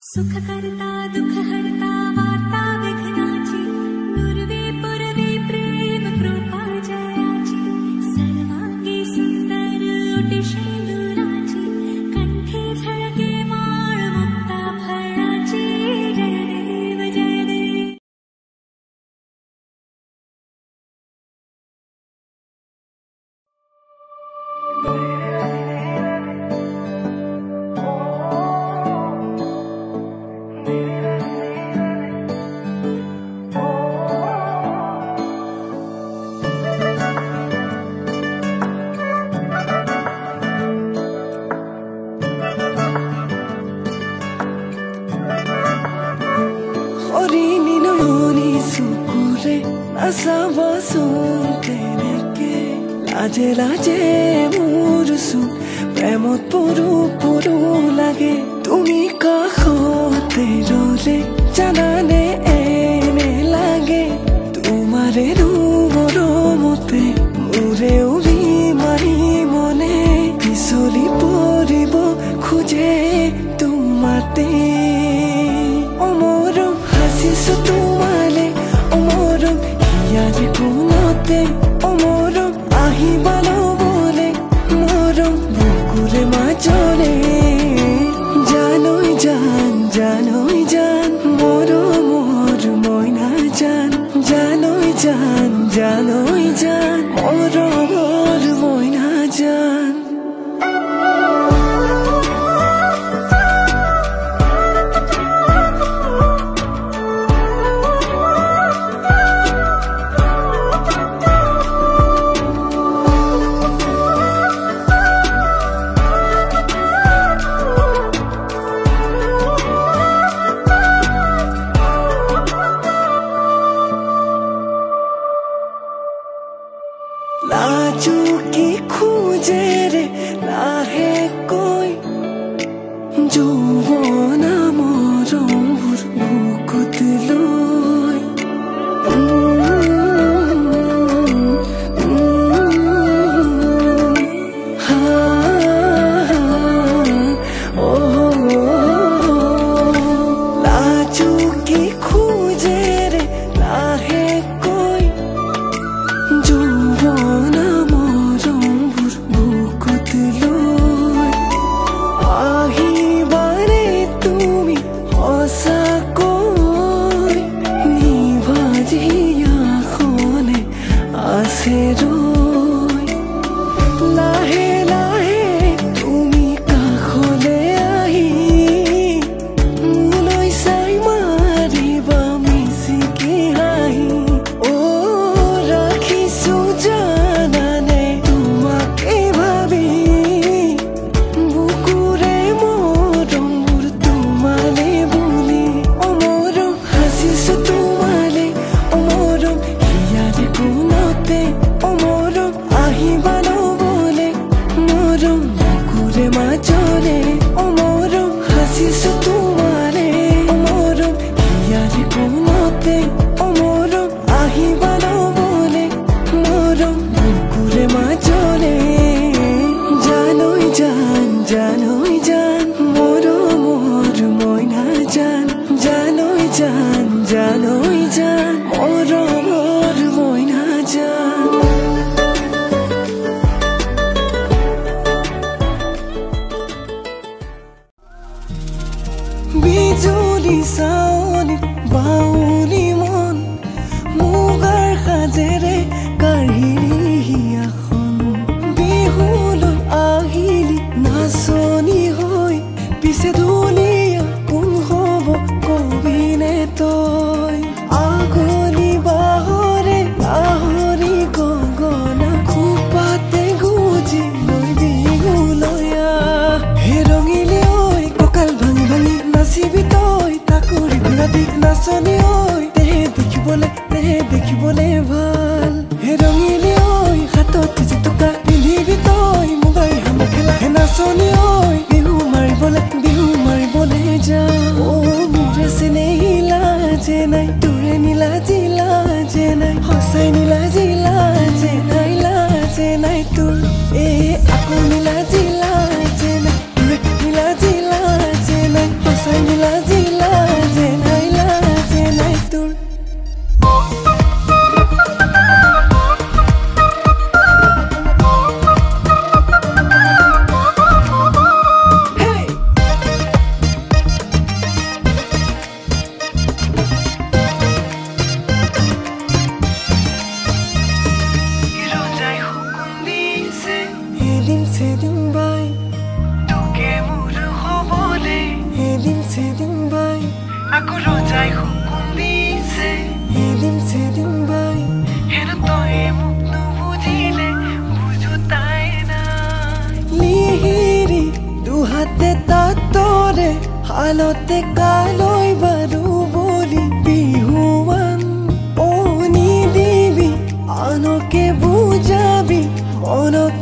सुख करता दुख हरता वार्ता विघ्नाची नुरवी पुरवी प्रेम कृपा जयाची सर्वांगी सुंदर ओटी शेंदुराची कंठी झळके माळ मुक्ता फळाची जय देव जय देव। लाजे लाजे मुरसु प्रेमत परू परू लागे तुमी काखते रले जानाने एने लागे तुमारे रूबरमते मोरे उरी मारी मने पिछली परिब खोजे तुमाते अमरम हासिसु तुमाले अमरम हियारे कोनते अमरम আহিবালো বলে মরম বুকুরে মাঝলে জানোই জান জানোই জান মোর মোর ময়না জান জানোই জান জানোই জান মোর মোর ময়না জান। लाजू की खोजे रे लाहे कोई जो वो ना मोरों बुकुत लोई लाजू की खोजे रे लाहे कोई जो लाहे लाहे तुमी काखले आही मुलै साई मारिबा मिसिकी हाही ओ राखिसु जानाने तुमाके भाबी बुकुरे मरमबुर तुमाले बुली अमरम हासिसु तुमाले अमरम हियारे कोनते अमरम আহিবালো বলে মরম বুকুরে মাঝলে অমরম হাসিসু তোমারে অমরম হিয়ারে কোনতে অমরম আহিবালো বলে মরম বুকুরে মাঝলে জানোই জান জানোই জান মোর মোর ময়না জান জানোই জান জানোই জান মোর মোর ময়না জান। বিজুলি চাউনি বাউলি মন মুগাৰ সাজেৰে কাঢ়িলি হিয়াখন বিহুলৈ আহিলি নাচনি হৈ পিছে দুলীয়া কোন হ'ব কবিনে তই আগলি বাহৰে আহৰি গগনা খোপাতে গুজি লৈ বিহুলয়া হে ৰঙিলি ঐ কঁকাল ভাঙি ভাঙি নাচিবি তই তাকৰি ঘূৰাবি নাচনি ঐ দেহে দেখিবলে ভাল হে ৰঙিলি ঐ হাতত জেতুকা পিন্ধিবি তই মুগাৰ হাম খেলা হে নাচনি ঐ বিহু মাৰিবলে যা অ মোৰে চেনেহী লাজে নাই তোৰে নীলাজি লাজে নাই সঁচাই নীলাজি লাজে নাই তোৰ আকৌ নীলাজি লাজে নাই তোৰে নীলাজি লাজে নাই সঁচাই নীলাজি সেদিন বাই আকৌ ৰজাই হুকুম দিছে সেদিন বাই হেনো তই মোক নুবুজিলে বুজোতাই নাই লিহিৰি দুহাতে তাতৰে হালতে কালৈ বাৰু বুলি বিহুৱান অ নিদিবি আনকে বুজাবি মনক